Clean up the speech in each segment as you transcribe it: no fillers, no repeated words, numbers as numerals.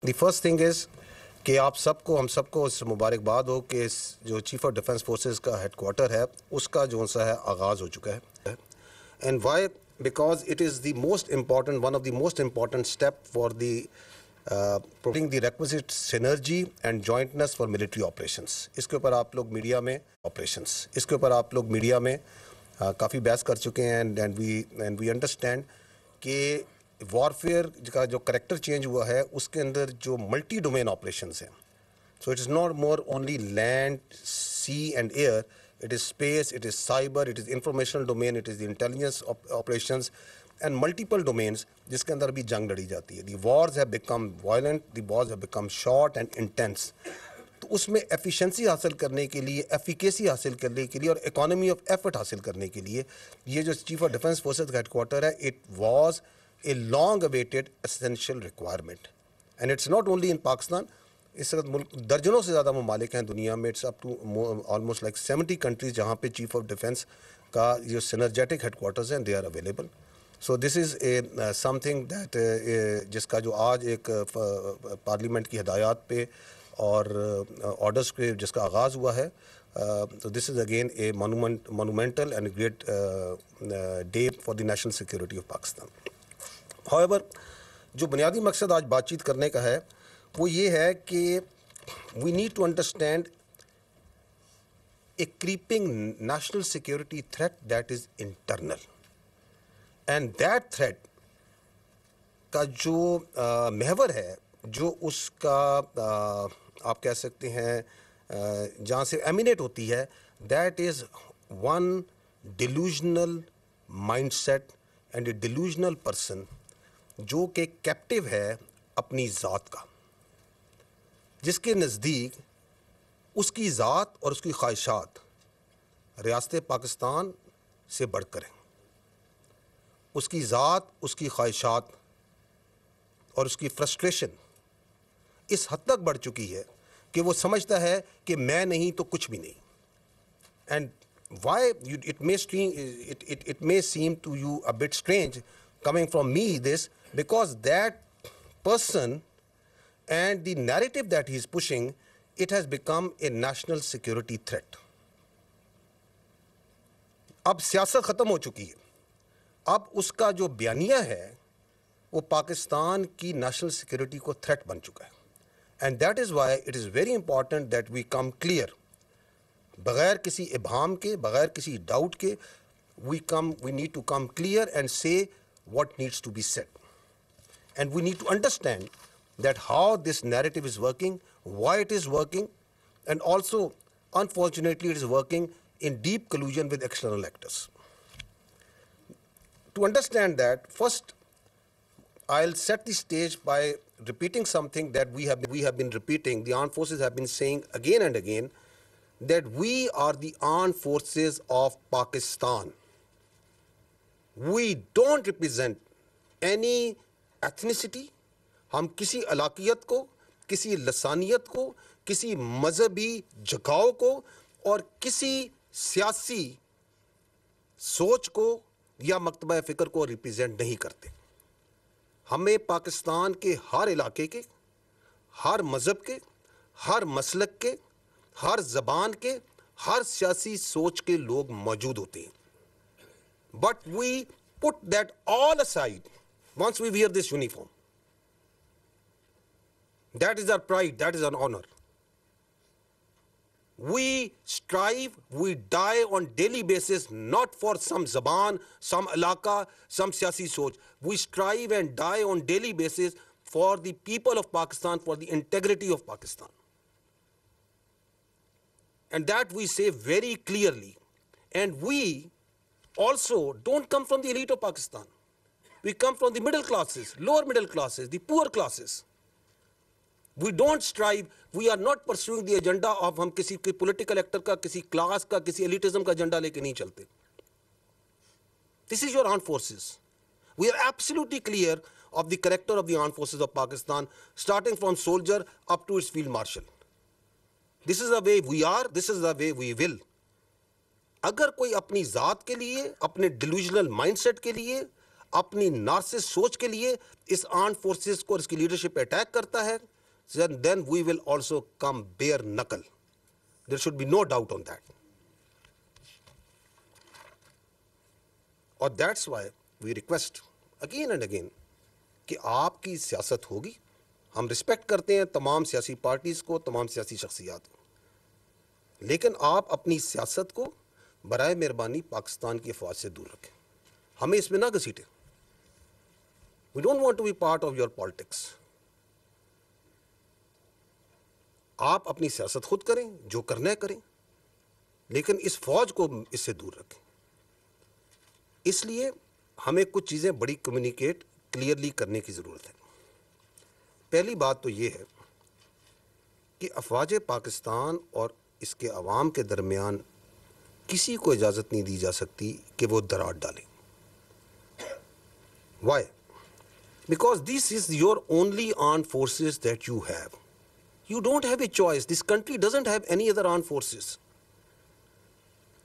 The first thing is कि आप सबको हम सबको इस मुबारकबाद हो कि इस जो चीफ ऑफ डिफेंस फोर्सेस का हेडक्वार्टर है उसका जो सा है आगाज़ हो चुका है. And why because it is the most important one of the most important step for the providing the requisite synergy and jointness for military operations. इसके ऊपर आप लोग मीडिया में काफ़ी बहस कर चुके हैं एंड वी अंडरस्टैंड कि वॉरफेयर का जो करेक्टर चेंज हुआ है उसके अंदर जो मल्टी डोमेन ऑपरेशंस हैं. So it is not more only land, sea and air, it is space, it is cyber, it is informational domain, it is the intelligence operations and multiple domains जिसके अंदर भी जंग लड़ी जाती है. The wars have become violent, the wars have become short and intense. तो उसमें efficiency हासिल करने के लिए, एफिकेसी हासिल करने के लिए और इकोनॉमी ऑफ एफर्ट हासिल करने के लिए ये जो चीफ ऑफ डिफेंस फोर्सेस का हेडक्वार्टर है, it was a long awaited essential requirement. And it's not only in Pakistan. इस वक्त मुल्क दर्जनों से ज़्यादा ममालिक हैं दुनिया में. It's up to almost like 70 countries जहाँ पे चीफ ऑफ डिफेंस का जो सिनर्जेटिक हेडक्वार्टर्स हैं they are available. So this is a something that जिसका जो आज एक पार्लियामेंट की हिदायत पे और ऑर्डर्स पे जिसका आगाज़ हुआ है. तो this is again A monumental and great day for the national security of Pakistan. However जो बुनियादी मकसद आज बातचीत करने का है वो ये है कि we need to understand a creeping national security threat that is internal. And that threat का जो महवर है, जो उसका आप कह सकते हैं जहाँ से एमिनेट होती है, that is one delusional mindset and A delusional person जो कि कैप्टिव है अपनी ज़ात का, जिसके नज़दीक उसकी ज़ात और उसकी ख्वाहिशात रियासत पाकिस्तान से बढ़कर हैं. उसकी ज़ात, उसकी ख्वाहिशात और उसकी फ्रस्ट्रेशन इस हद तक बढ़ चुकी है कि वो समझता है कि मैं नहीं तो कुछ भी नहीं. And why it may seem to you a bit strange coming from me this, because that person and the narrative that he is pushing, it has become a national security threat. अब सियासत ख़त्म हो चुकी है. अब उसका जो बयानिया है वो पाकिस्तान की नेशनल सिक्योरिटी को थ्रेट बन चुका है. And that is why it is very important that we come clear, बग़ैर किसी इबाहम के, बग़ैर किसी डाउट के, we need to come clear and say what needs to be said. And we need to understand that how this narrative is working, why it is working, and also, unfortunately, it is working in deep collusion with external actors. To understand that, first, I'll set the stage by repeating something that we have been repeating. The armed forces have been saying again and again that we are the armed forces of Pakistan. We don't represent any ethnicity. हम किसी इलाकियत को, किसी लसानियत को, किसी मजहबी झुकाव को और किसी सियासी सोच को या मकतबा फ़िक्र को रिप्रेजेंट नहीं करते. हमें पाकिस्तान के हर इलाके के, हर मज़हब के, हर मसलक के, हर ज़बान के, हर सियासी सोच के लोग मौजूद होते हैं. But we put that all aside once we wear this uniform. That is our pride, that is our honor. We strive, we die on daily basis, not for some zaban, some alaka, some siyasi soch. We strive and die on daily basis for the people of Pakistan, for the integrity of Pakistan. And that we say very clearly. And we also don't come from the elite of Pakistan. We come from the middle classes, lower middle classes, the poor classes. We don't strive, we are not pursuing the agenda of हम किसी political actor का, किसी class का, किसी elitism का agenda लेके नहीं चलते. This is your armed forces. We are absolutely clear of the character of the armed forces of Pakistan, starting from soldier up to its field marshal. This is the way we are, this is the way we will. अगर कोई अपनी ज़ात के लिए, अपने delusional mindset के लिए, अपनी नार्सिस सोच के लिए इस आर्म्ड फोर्सेस को और इसकी लीडरशिप पे अटैक करता है, then we will also come bare knuckle. There should be no doubt on that. Or that's why we request again and again कि आपकी सियासत होगी. हम रिस्पेक्ट करते हैं तमाम सियासी पार्टीज़ को, तमाम सियासी शख्सियात को, लेकिन आप अपनी सियासत को बराए मेहरबानी पाकिस्तान की अफवाज से दूर रखें. हमें इसमें ना घसीटें. We don't want to be part of your politics. आप अपनी सियासत खुद करें, जो करना है करें, लेकिन इस फौज को इससे दूर रखें. इसलिए हमें कुछ चीज़ें बड़ी कम्युनिकेट क्लियरली करने की ज़रूरत है. पहली बात तो ये है कि अफवाज पाकिस्तान और इसके अवाम के दरमियान किसी को इजाज़त नहीं दी जा सकती कि वो दरार डालें. Why? Because this is your only armed forces that you have. You don't have a choice. This country doesn't have any other armed forces.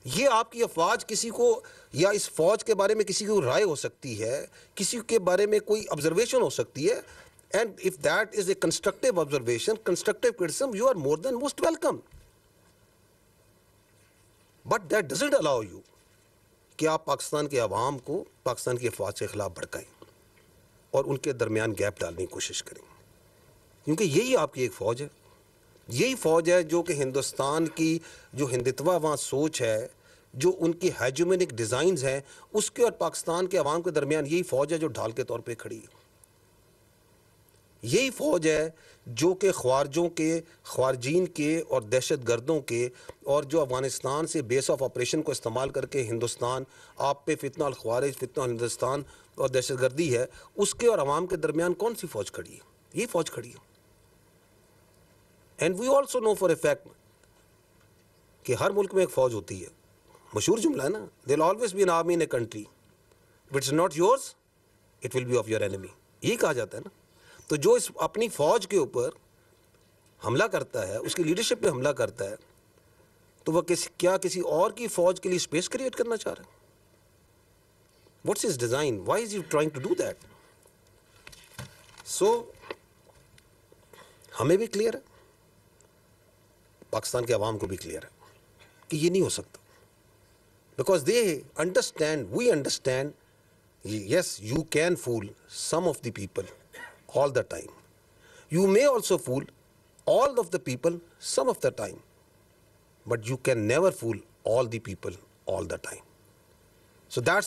ये आपकी अफवाज किसी को या इस फौज के बारे में किसी को राय हो सकती है, किसी के बारे में कोई ऑब्जर्वेशन हो सकती है, and if that is a constructive observation, constructive criticism, you are more than most welcome. But that doesn't allow you कि आप पाकिस्तान के अवाम को पाकिस्तान की अफवाज के खिलाफ भड़काएं और उनके दरमियान गैप डालने की कोशिश करें, क्योंकि यही आपकी एक फ़ौज है. यही फ़ौज है जो कि हिंदुस्तान की जो हिंदुत्ववाद सोच है, जो उनकी हेजेमोनिक डिज़ाइंस हैं, उसके और पाकिस्तान के अवाम के दरमियान यही फ़ौज है जो ढाल के तौर पे खड़ी है. यही फ़ौज है जो कि ख्वारजों के, ख्वारजीन के और दहशत गर्दों के और जो अफ़गानिस्तान से बेस ऑफ ऑपरेशन को इस्तेमाल करके हिंदुस्तान आप पे फितना अल ख्वारिज, फितना हिंदुस्तान और दहशत गर्दी है, उसके और अवाम के दरमियान कौन सी फ़ौज खड़ी है? यही फ़ौज खड़ी है. And we also know for a fact कि हर मुल्क में एक फ़ौज होती है. मशहूर जुमला है ना, there will always be an army in a country, if it's not yours it will be of your enemy. यही कहा जाता है ना. तो जो इस अपनी फ़ौज के ऊपर हमला करता है, उसकी लीडरशिप पे हमला करता है, तो वह क्या किसी और की फ़ौज के लिए स्पेस क्रिएट करना चाह रहा है? What's his design? Why is you trying to do that? So हमें भी क्लियर है, पाकिस्तान के अवाम को भी क्लियर है कि ये नहीं हो सकता. Because they understand, we understand, yes, you can fool some of the people all the time. You may also fool all of the people some of the time, but you can never fool all the people all the time. So that's